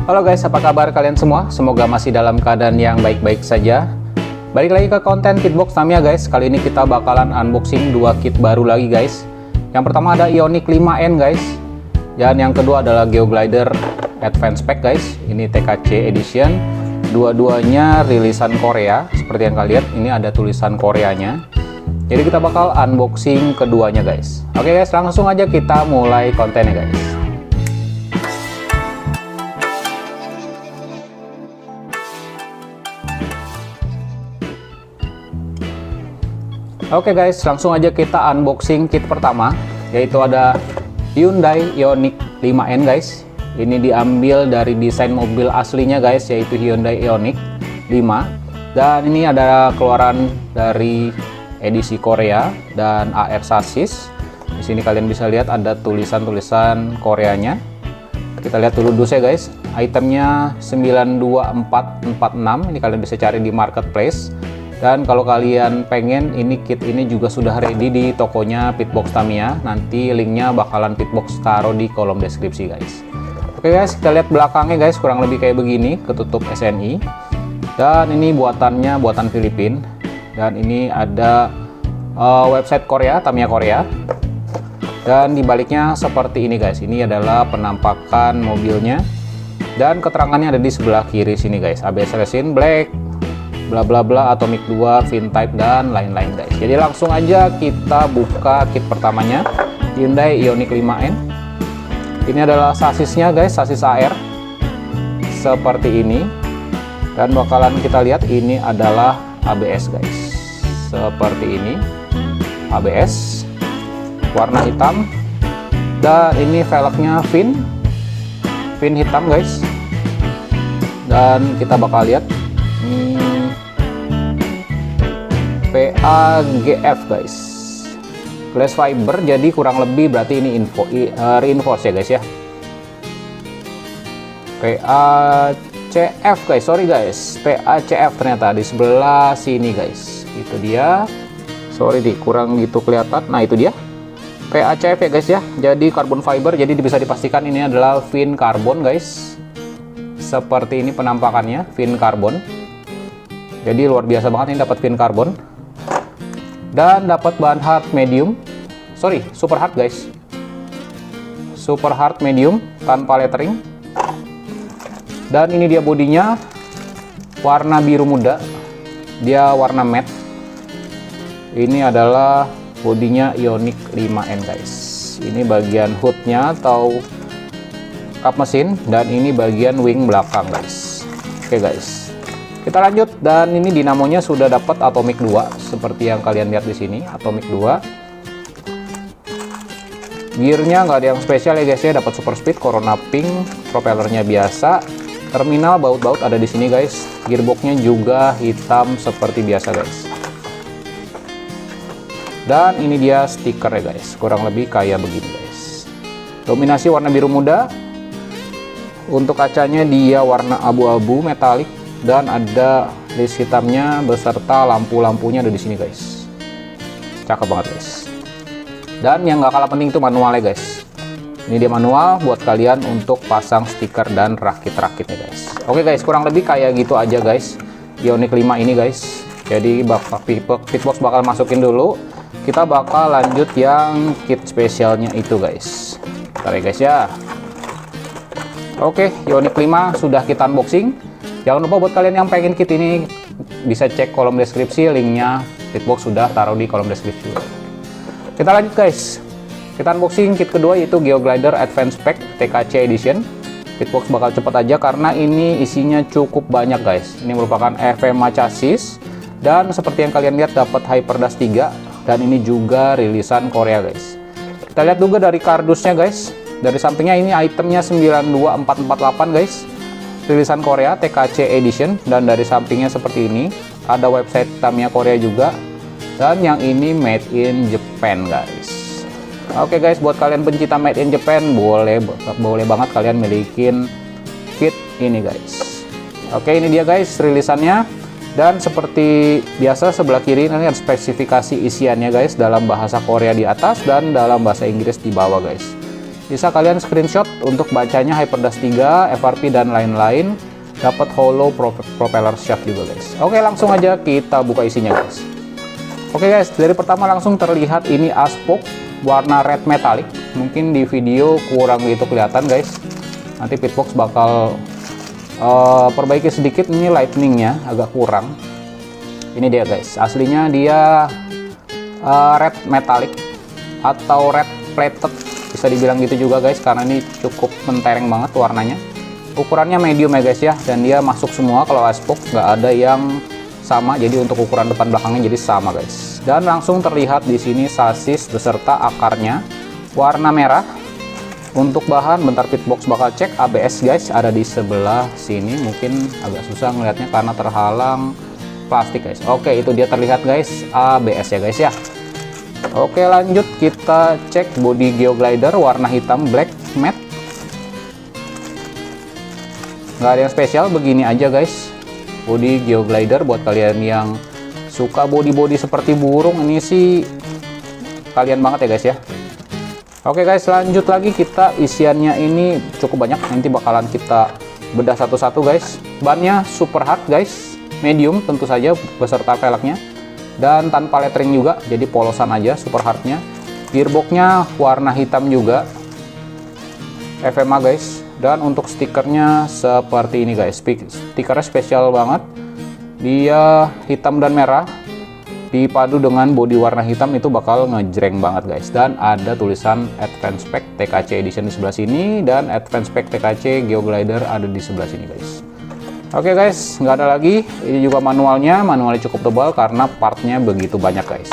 Halo guys, apa kabar kalian semua? Semoga masih dalam keadaan yang baik-baik saja. Balik lagi ke konten Kitbox Tamiya guys. Kali ini kita bakalan unboxing 2 kit baru lagi guys. Yang pertama ada Ioniq 5N guys. Dan yang kedua adalah Geoglider Advance Pack guys. Ini TKC Edition. Dua-duanya rilisan Korea. Seperti yang kalian lihat, ini ada tulisan Koreanya. Jadi kita bakal unboxing keduanya guys. Oke guys, langsung aja kita mulai kontennya guys. Oke guys, langsung aja kita unboxing kit pertama, yaitu ada Hyundai Ioniq 5N guys. Ini diambil dari desain mobil aslinya guys, yaitu Hyundai Ioniq 5. Dan ini ada keluaran dari edisi Korea dan AR chassis. Di sini kalian bisa lihat ada tulisan-tulisan Koreanya. Kita lihat dulu dusnya guys. Itemnya 92446. Ini kalian bisa cari di marketplace. Dan kalau kalian pengen, ini kit ini juga sudah ready di tokonya Pitbox Tamiya. Nanti linknya bakalan Pitbox taruh di kolom deskripsi guys. Oke guys, kita lihat belakangnya guys, kurang lebih kayak begini, ketutup SNI. Dan ini buatannya buatan Filipina. Dan ini ada website Korea, Tamiya Korea. Dan dibaliknya seperti ini guys. Ini adalah penampakan mobilnya. Dan keterangannya ada di sebelah kiri sini guys. ABS Resin Black, bla bla bla, Atomic 2, VIN Type dan lain-lain guys. Jadi langsung aja kita buka kit pertamanya, Hyundai Ioniq 5N. Ini adalah sasisnya guys, sasis AR seperti ini. Dan bakalan kita lihat ini adalah ABS guys, seperti ini. ABS warna hitam. Dan ini velgnya VIN hitam guys. Dan kita bakal lihat PAGF guys, glass fiber, jadi kurang lebih berarti ini reinforce ya guys ya. PACF guys, sorry guys, PACF ternyata di sebelah sini guys. Itu dia, sorry di kurang gitu kelihatan. Nah itu dia PACF ya guys ya, jadi carbon fiber, jadi bisa dipastikan ini adalah VIN karbon guys. Seperti ini penampakannya, VIN karbon. Jadi luar biasa banget ini dapat VIN karbon. Dan dapat bahan hard medium, sorry super hard guys, super hard medium tanpa lettering. Dan ini dia bodinya, warna biru muda, dia warna matte. Ini adalah bodinya Ioniq 5N guys. Ini bagian hoodnya atau kap mesin, dan ini bagian wing belakang guys. Oke guys, kita lanjut. Dan ini dinamonya sudah dapat Atomic 2 seperti yang kalian lihat di sini, Atomic 2. Gearnya nggak ada yang spesial ya guys ya, dapat super speed, Corona pink, propellernya biasa. Terminal baut-baut ada di sini guys. Gearboxnya juga hitam seperti biasa guys. Dan ini dia stiker ya guys, kurang lebih kayak begini guys. Dominasi warna biru muda. Untuk kacanya dia warna abu-abu metalik. Dan ada list hitamnya beserta lampu-lampunya ada di sini guys. Cakep banget guys. Dan yang gak kalah penting itu manualnya guys. Ini dia manual buat kalian untuk pasang stiker dan rakit-rakitnya guys. Oke guys, kurang lebih kayak gitu aja guys Ioniq 5 ini guys. Jadi Pitbox bakal masukin dulu. Kita bakal lanjut yang kit spesialnya itu guys. Bentar ya guys ya. Oke, Ioniq 5 sudah kita unboxing. Jangan lupa buat kalian yang pengen kit ini bisa cek kolom deskripsi, linknya Pitbox sudah taruh di kolom deskripsi. Kita lanjut guys, kita unboxing kit kedua yaitu Geoglider Advance Pack TKC Edition. Pitbox bakal cepet aja karena ini isinya cukup banyak guys. Ini merupakan FMA chassis dan seperti yang kalian lihat dapat Hyperdash 3 dan ini juga rilisan Korea guys. Kita lihat juga dari kardusnya guys. Dari sampingnya ini itemnya 92448 guys. Rilisan Korea TKC Edition, dan dari sampingnya seperti ini ada website Tamiya Korea juga, dan yang ini made in Japan guys. Oke guys, buat kalian pencinta made in Japan boleh banget kalian milikin kit ini guys. Oke, ini dia guys rilisannya. Dan seperti biasa sebelah kiri ini ada spesifikasi isiannya guys, dalam bahasa Korea di atas dan dalam bahasa Inggris di bawah guys. Bisa kalian screenshot untuk bacanya Hyperdash 3, FRP dan lain-lain. Dapat hollow propeller shaft juga guys. Oke, langsung aja kita buka isinya guys. Oke guys, dari pertama langsung terlihat ini aspok warna red metallic. Mungkin di video kurang gitu kelihatan guys. Nanti Pitbox bakal perbaiki sedikit, ini lightningnya agak kurang. Ini dia guys, aslinya dia red metallic atau red plated, bisa dibilang gitu juga guys, karena ini cukup mentereng banget warnanya. Ukurannya medium ya guys ya, dan dia masuk semua. Kalau aspok nggak ada yang sama, jadi untuk ukuran depan belakangnya jadi sama guys. Dan langsung terlihat di sini sasis beserta akarnya warna merah. Untuk bahan, bentar Pitbox bakal cek. ABS guys ada di sebelah sini, mungkin agak susah ngelihatnya karena terhalang plastik guys. Oke, itu dia terlihat guys, ABS ya guys ya. Oke, lanjut kita cek bodi Geoglider warna hitam black matte. Nggak ada yang spesial, begini aja guys bodi Geoglider. Buat kalian yang suka body seperti burung, ini sih kalian banget ya guys ya. Oke guys, lanjut lagi, kita isiannya ini cukup banyak, nanti bakalan kita bedah satu-satu guys. Bannya super hard guys, medium tentu saja beserta velgnya, dan tanpa lettering juga, jadi polosan aja super hardnya. Gearboxnya warna hitam juga, FMA guys. Dan untuk stikernya seperti ini guys, stikernya spesial banget, dia hitam dan merah dipadu dengan bodi warna hitam, itu bakal ngejreng banget guys. Dan ada tulisan Advance Spec TKC Edition di sebelah sini, dan Advance Spec TKC Geoglider ada di sebelah sini guys. Oke guys, nggak ada lagi, ini juga manualnya cukup tebal karena partnya begitu banyak guys.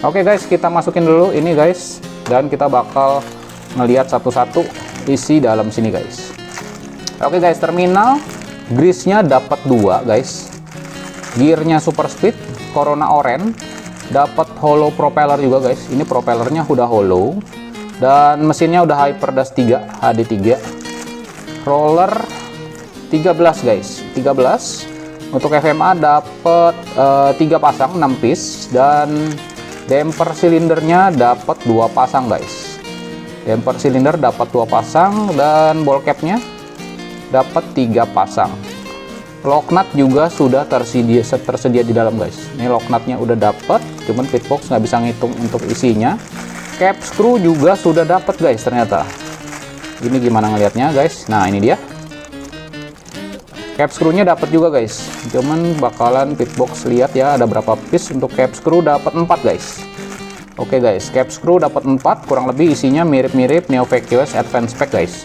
Oke guys, kita masukin dulu ini guys, dan kita bakal ngelihat satu-satu isi dalam sini guys. Oke guys, terminal grease-nya dapat 2 guys. Gearnya super speed Corona Orange, dapat hollow propeller juga guys. Ini propellernya udah hollow, dan mesinnya udah Hyperdash 3 HD3. Roller 13 guys, 13. Untuk FMA dapat 3 pasang 6 piece, dan damper silindernya dapat 2 pasang guys. Damper silinder dapat 2 pasang, dan ball capnya dapat 3 pasang. Lock nut juga sudah tersedia di dalam guys. Ini lock nutnya udah dapat, cuman Pitbox nggak bisa ngitung untuk isinya. Cap screw juga sudah dapat guys ternyata. Ini gimana ngelihatnya guys? Nah ini dia. Cap screw-nya dapat juga guys. Cuman bakalan Pitbox lihat ya ada berapa piece. Untuk cap screw dapat 4 guys. Oke guys, cap screw dapat 4, kurang lebih isinya mirip-mirip Neo VQS Advance Spec guys.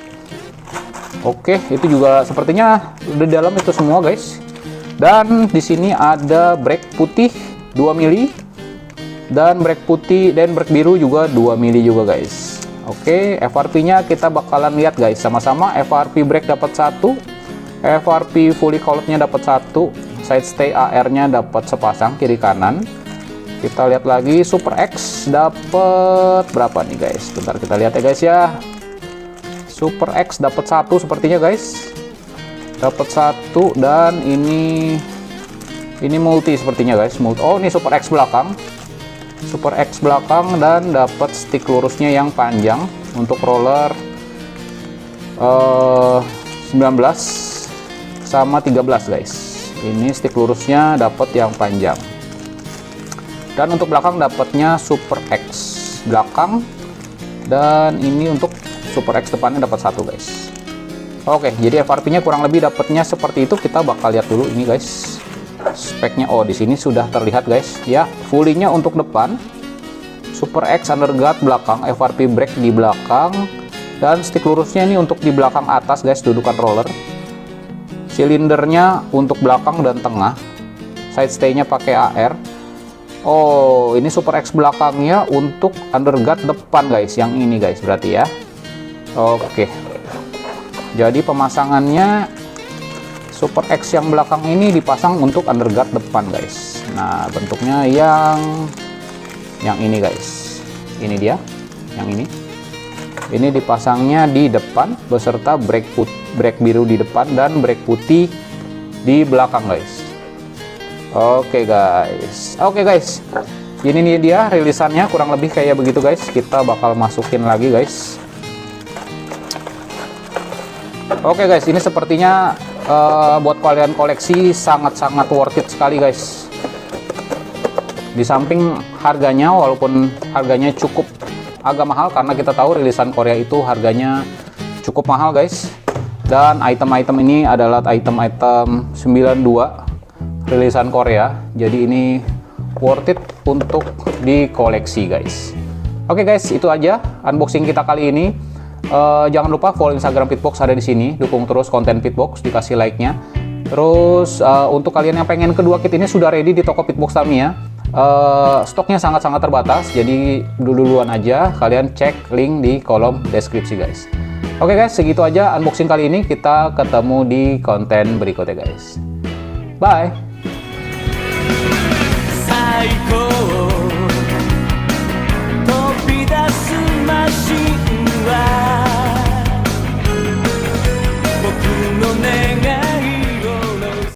Oke, itu juga sepertinya di dalam itu semua guys. Dan di sini ada brake putih 2 mili, dan brake putih dan brake biru juga 2 mili juga guys. Oke, FRP-nya kita bakalan lihat guys sama-sama. FRP brake dapat 1, FRP fully colored-nya dapat 1, side stay AR-nya dapat sepasang kiri kanan. Kita lihat lagi, Super X dapat berapa nih guys? Bentar kita lihat ya guys ya. Super X dapat 1 sepertinya guys. Dapat 1, dan ini multi sepertinya guys. Oh, ini Super X belakang. Super X belakang, dan dapat stick lurusnya yang panjang untuk roller 19 sama 13 guys. Ini stick lurusnya dapat yang panjang. Dan untuk belakang dapatnya Super X belakang, dan ini untuk Super X depannya dapat 1 guys. Oke, jadi FRP-nya kurang lebih dapatnya seperti itu. Kita bakal lihat dulu ini guys. Speknya, oh di sini sudah terlihat guys ya. Fully-nya untuk depan Super X underguard belakang, FRP brake di belakang, dan stick lurusnya ini untuk di belakang atas guys, dudukan roller. Silindernya untuk belakang dan tengah. Side stay-nya pakai AR. Oh, ini Super X belakangnya untuk underguard depan guys, yang ini guys berarti ya. Oke, jadi pemasangannya Super X yang belakang ini dipasang untuk underguard depan guys. Nah, bentuknya yang ini guys. Ini dia, yang ini. Ini dipasangnya di depan beserta brake biru di depan dan brake putih di belakang guys. Oke guys, ini nih dia rilisannya, kurang lebih kayak begitu guys. Kita bakal masukin lagi guys. Oke guys, ini sepertinya buat kalian koleksi sangat-sangat worth it sekali guys. Di samping harganya, walaupun harganya cukup agak mahal karena kita tahu rilisan Korea itu harganya cukup mahal guys. Dan item-item ini adalah item-item 92 rilisan Korea. Jadi ini worth it untuk dikoleksi guys. Oke guys, itu aja unboxing kita kali ini. Jangan lupa follow Instagram Pitbox ada di sini, dukung terus konten Pitbox, dikasih like-nya. Terus untuk kalian yang pengen kedua kit ini sudah ready di toko Pitbox Tamiya. Stoknya sangat-sangat terbatas, jadi duluan aja kalian cek link di kolom deskripsi guys. Oke guys, segitu aja unboxing kali ini. Kita ketemu di konten berikutnya guys. Bye. 飛び出すマシン